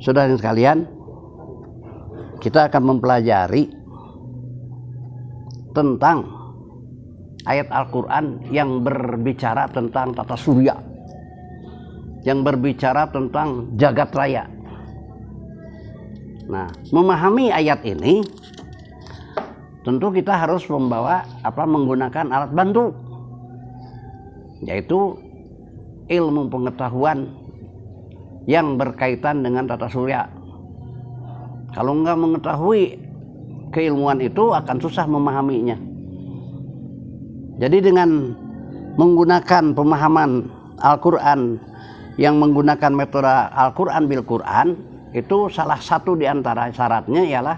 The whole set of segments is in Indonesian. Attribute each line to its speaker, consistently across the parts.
Speaker 1: Saudara sekalian, kita akan mempelajari tentang ayat Al-Quran yang berbicara tentang tata surya, yang berbicara tentang jagat raya. Nah, memahami ayat ini tentu kita harus menggunakan alat bantu, yaitu ilmu pengetahuan yang berkaitan dengan tata surya. Kalau nggak mengetahui keilmuan itu akan susah memahaminya. Jadi dengan menggunakan pemahaman Al-Quran yang menggunakan metode Al-Quran bil Quran, itu salah satu di antara syaratnya ialah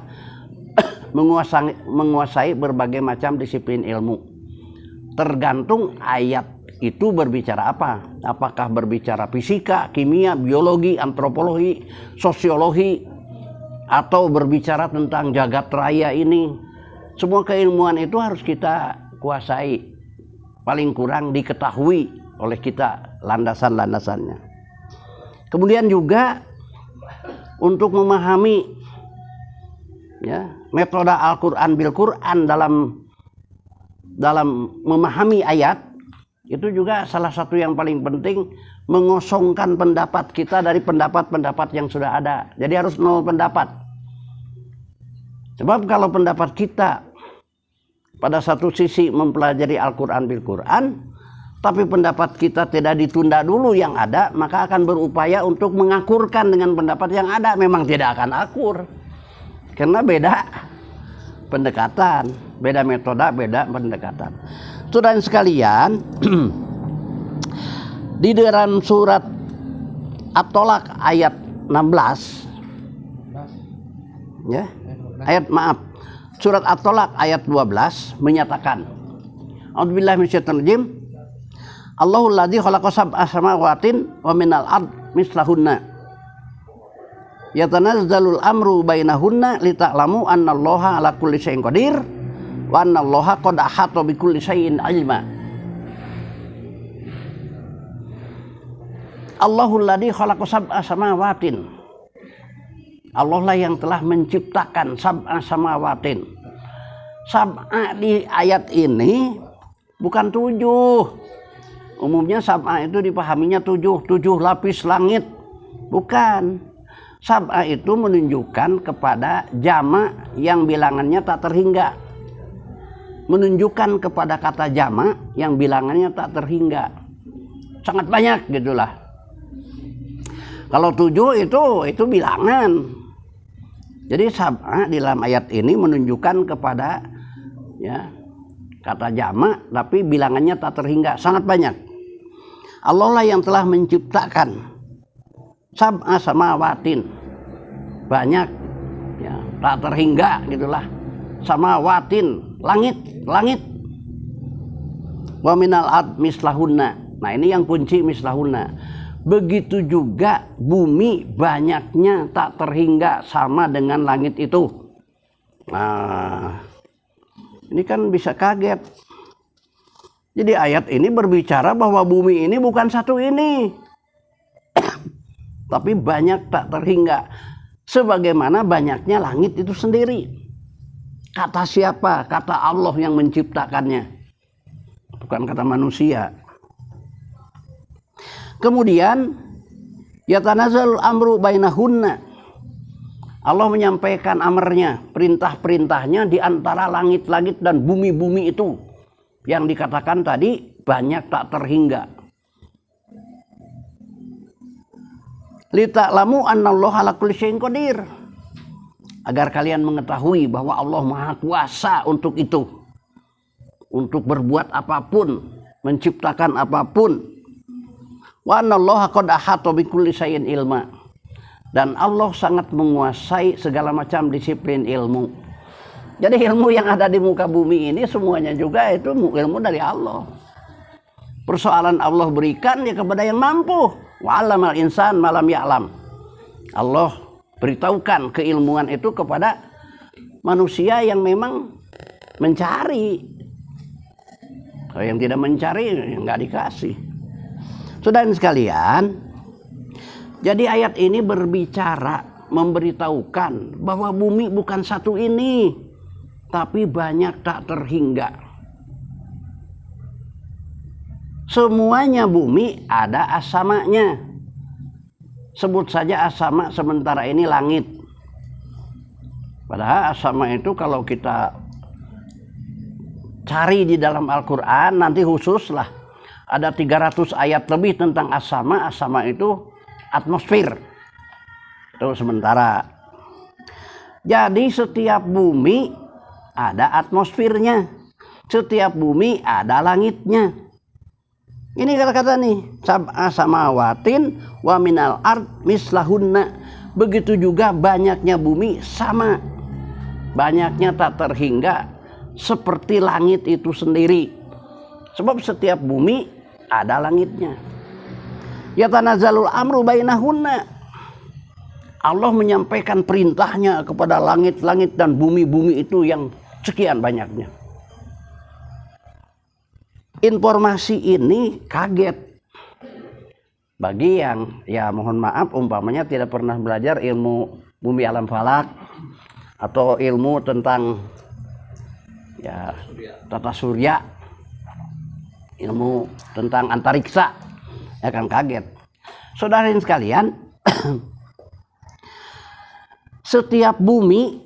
Speaker 1: menguasai berbagai macam disiplin ilmu. Tergantung ayat itu berbicara apa. Apakah berbicara fisika, kimia, biologi, antropologi, sosiologi, atau berbicara tentang jagat raya ini. Semua keilmuan itu harus kita kuasai, paling kurang diketahui oleh kita landasan-landasannya. Kemudian juga untuk memahami metode Al-Quran bil Quran dalam memahami ayat, itu juga salah satu yang paling penting, mengosongkan pendapat kita dari pendapat-pendapat yang sudah ada. Jadi harus nol pendapat. Sebab kalau pendapat kita pada satu sisi mempelajari Al-Quran bil Quran, tapi pendapat kita tidak ditunda dulu yang ada, maka akan berupaya untuk mengakurkan dengan pendapat yang ada. Memang tidak akan akur, karena beda pendekatan, beda metode, beda pendekatan. Saudara sekalian, di dalam surat At-Tolak ayat 16, surat At-Tolak ayat 12 menyatakan, A'udzubillahi minasyaitonir rajim, Allahul ladzi khalaqa sab'a samawatin wa minal ard mislahunna yatanazzalul amru bainahunna lita'lamu annallaha ala kulli syai'in qadir wa annallaha qad ahata bikulli syai'in ilma. Allahul ladzi khalaqa sab'a samawatin, Allah lah yang telah menciptakan sab'a samawatin. Sab'a di ayat ini bukan 7. Umumnya sab'a itu dipahaminya 7 lapis langit. Bukan. Sab'a itu menunjukkan kepada jamak yang bilangannya tak terhingga. Menunjukkan kepada kata jamak yang bilangannya tak terhingga. Sangat banyak gitulah. Kalau 7 itu bilangan. Jadi sab'a di dalam ayat ini menunjukkan kepada kata jamak tapi bilangannya tak terhingga, sangat banyak. Allah lah yang telah menciptakan sab'a samawatin, banyak tak terhingga gitulah. Samawatin, langit. Wa minal ard mislahunna. Nah, ini yang kunci mislahunna. Begitu juga bumi banyaknya tak terhingga sama dengan langit itu. Nah, ini kan bisa kaget. Jadi ayat ini berbicara bahwa bumi ini bukan satu ini, tapi banyak tak terhingga. Sebagaimana banyaknya langit itu sendiri. Kata siapa? Kata Allah yang menciptakannya, bukan kata manusia. Kemudian yatanazzalul amru bainahunna, Allah menyampaikan amarnya, perintah-perintahnya di antara langit-langit dan bumi-bumi itu yang dikatakan tadi banyak tak terhingga. Lita'lamu annallaha ala kulli syai'in qadir, agar kalian mengetahui bahwa Allah Maha Kuasa untuk itu, untuk berbuat apapun, menciptakan apapun. Wa annallaha qad ahata bikulli syai'in ilma, dan Allah sangat menguasai segala macam disiplin ilmu. Jadi ilmu yang ada di muka bumi ini semuanya juga itu ilmu dari Allah. Persoalan Allah berikan ya kepada yang mampu. Wa 'allamal insan ma lam ya'lam. Allah beritahukan keilmuan itu kepada manusia yang memang mencari. Kalau yang tidak mencari nggak dikasih. Saudara sekalian, jadi ayat ini berbicara memberitahukan bahwa bumi bukan satu ini, tapi banyak tak terhingga. Semuanya bumi ada asamanya. Sebut saja asama sementara ini langit. Padahal asama itu kalau kita cari di dalam Al-Quran nanti khusus lah. Ada 300 ayat lebih tentang asama. Asama itu atmosfer. Itu sementara. Jadi setiap bumi ada atmosfernya. Setiap bumi ada langitnya. Ini kata-kata nih, sab'a samawatin wa minal ard mislahunna. Begitu juga banyaknya bumi sama. Banyaknya tak terhingga seperti langit itu sendiri. Sebab setiap bumi ada langitnya. Yatanazzalul amru bainahunna. Allah menyampaikan perintahnya kepada langit-langit dan bumi-bumi itu yang sekian banyaknya. Informasi ini kaget bagi yang ya mohon maaf umpamanya tidak pernah belajar ilmu bumi alam falak atau ilmu tentang ya tata surya, ilmu tentang antariksa, akan kaget. Saudarain sekalian, setiap bumi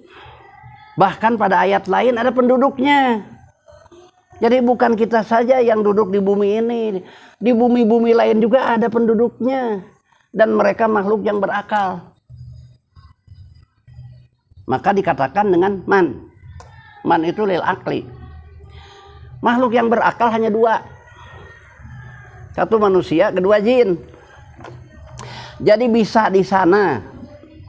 Speaker 1: bahkan pada ayat lain ada penduduknya. Jadi bukan kita saja yang duduk di bumi ini. Di bumi-bumi lain juga ada penduduknya. Dan mereka makhluk yang berakal. Maka dikatakan dengan man. Man itu lil akli. Makhluk yang berakal hanya dua. Satu manusia, kedua jin. Jadi bisa di sana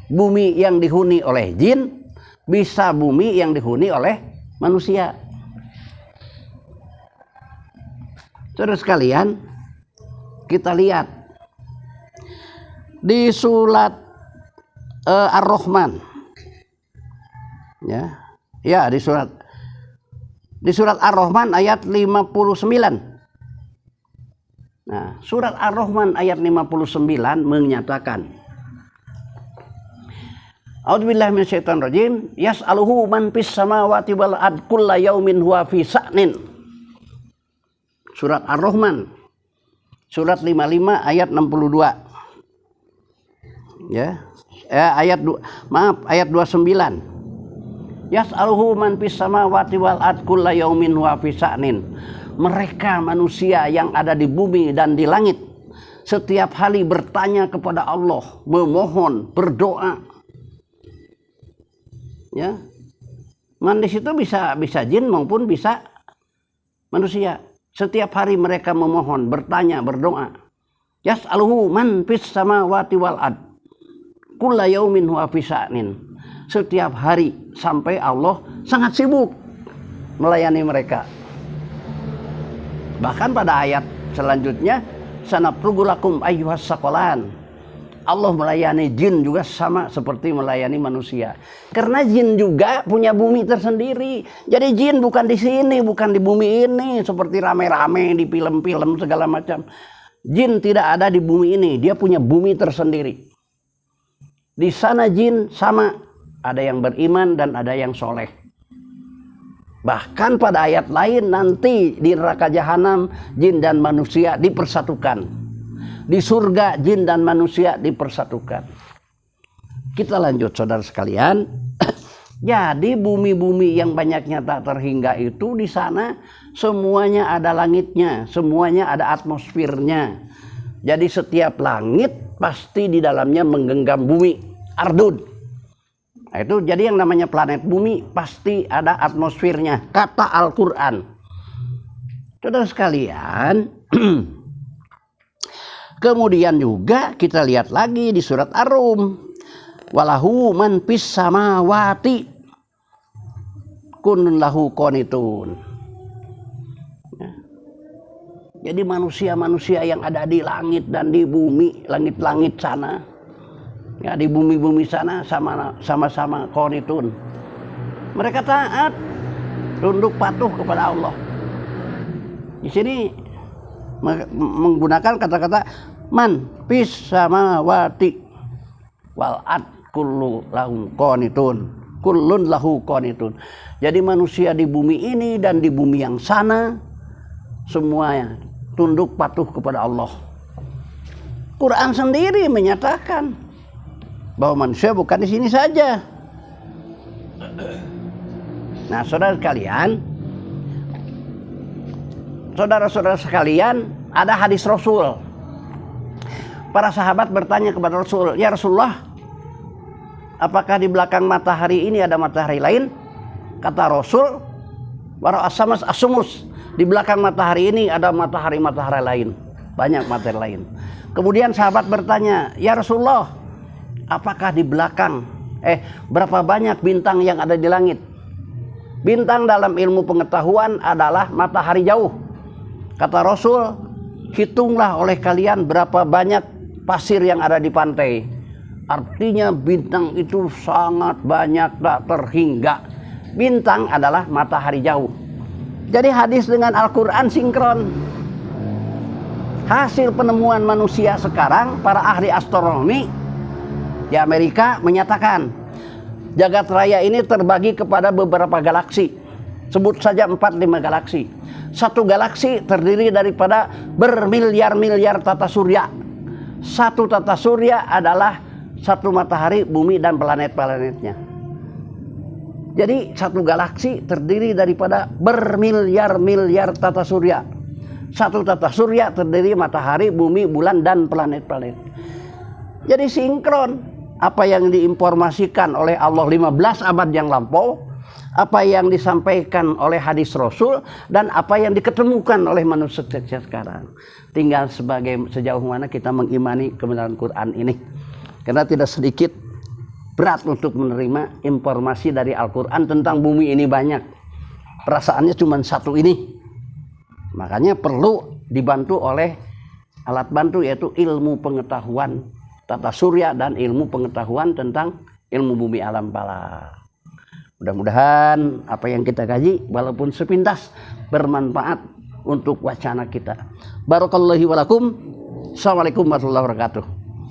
Speaker 1: bumi yang dihuni oleh jin. Bisa bumi yang dihuni oleh manusia. Saudara sekalian, kita lihat di surat Ar-Rahman, ya di surat Ar-Rahman ayat 59. Nah, surat Ar-Rahman ayat 59 menyatakan, A'udzubillahi minasyaitonir rajim, yas'aluhu man fis samawati wal ard kullu yaumin huwa fi sa'nin. Surat Ar-Rahman surat 55 ayat 62. Ya. Ayat 29. Yas'aluhu man fis samawati wal ard kullu yaumin huwa fi sa'nin. Mereka manusia yang ada di bumi dan di langit setiap hari bertanya kepada Allah, memohon, berdoa. Ya. Man di situ bisa jin maupun bisa manusia. Setiap hari mereka memohon, bertanya, berdoa. Yas'aluhu man fis samawati wal ard kulla yaumin huwa fi sa'nin. Setiap hari sampai Allah sangat sibuk melayani mereka. Bahkan pada ayat selanjutnya, sanafrugu lakum ayyuhas saqalan. Allah melayani jin juga sama seperti melayani manusia. Karena jin juga punya bumi tersendiri. Jadi jin bukan di sini, bukan di bumi ini seperti rame-rame di film-film segala macam. Jin tidak ada di bumi ini, dia punya bumi tersendiri. Di sana jin sama, ada yang beriman dan ada yang soleh. Bahkan pada ayat lain nanti di neraka jahanam jin dan manusia dipersatukan. Di surga jin dan manusia dipersatukan. Kita lanjut saudara sekalian. Jadi bumi-bumi yang banyaknya tak terhingga itu di sana semuanya ada langitnya, semuanya ada atmosfernya. Jadi setiap langit pasti di dalamnya menggenggam bumi, ardud. Nah, itu jadi yang namanya planet bumi pasti ada atmosfernya, kata Al-Qur'an. Saudara sekalian, kemudian juga kita lihat lagi di surat Ar-Rum. Walahu man fis samawati kunnun lahu qanitun. Jadi manusia-manusia yang ada di langit dan di bumi, langit-langit sana. Ya, di bumi-bumi sana sama-sama qanitun. Mereka taat, tunduk patuh kepada Allah. Di sini menggunakan kata-kata man fis samawati wal ard kullun lahu qanitun. Jadi manusia di bumi ini dan di bumi yang sana semuanya tunduk patuh kepada Allah. Quran sendiri menyatakan bahwa manusia bukan di sini saja. Nah, saudara-saudara sekalian, ada hadis Rasul. Para sahabat bertanya kepada Rasul, "Ya Rasulullah, apakah di belakang matahari ini ada matahari lain?" Kata Rasul, "Wara asamas asumus." Di belakang matahari ini ada matahari-matahari lain, banyak matahari lain. Kemudian sahabat bertanya, "Ya Rasulullah, apakah di belakang berapa banyak bintang yang ada di langit?" Bintang dalam ilmu pengetahuan adalah matahari jauh. Kata Rasul, hitunglah oleh kalian berapa banyak pasir yang ada di pantai. Artinya bintang itu sangat banyak, tak terhingga. Bintang adalah matahari jauh. Jadi hadis dengan Al-Quran sinkron. Hasil penemuan manusia sekarang, para ahli astronomi di Amerika menyatakan jagat raya ini terbagi kepada beberapa galaksi. Sebut saja 4-5 galaksi. Satu galaksi terdiri daripada bermiliar-miliar tata surya. Satu tata surya adalah satu matahari, bumi, dan planet-planetnya. Jadi satu galaksi terdiri daripada bermiliar-miliar tata surya. Satu tata surya terdiri matahari, bumi, bulan, dan planet-planet. Jadi sinkron apa yang diinformasikan oleh Allah 15 abad yang lampau, apa yang disampaikan oleh hadis Rasul, dan apa yang diketemukan oleh manusia sekarang. Tinggal sejauh mana kita mengimani kebenaran Quran ini. Karena tidak sedikit berat untuk menerima informasi dari Al-Quran tentang bumi ini banyak. Perasaannya cuma satu ini. Makanya perlu dibantu oleh alat bantu, yaitu ilmu pengetahuan tata surya dan ilmu pengetahuan tentang ilmu bumi alam bala. Mudah-mudahan apa yang kita kaji walaupun sepintas bermanfaat untuk wacana kita. Barakallahu walakum. Assalamualaikum warahmatullahi wabarakatuh.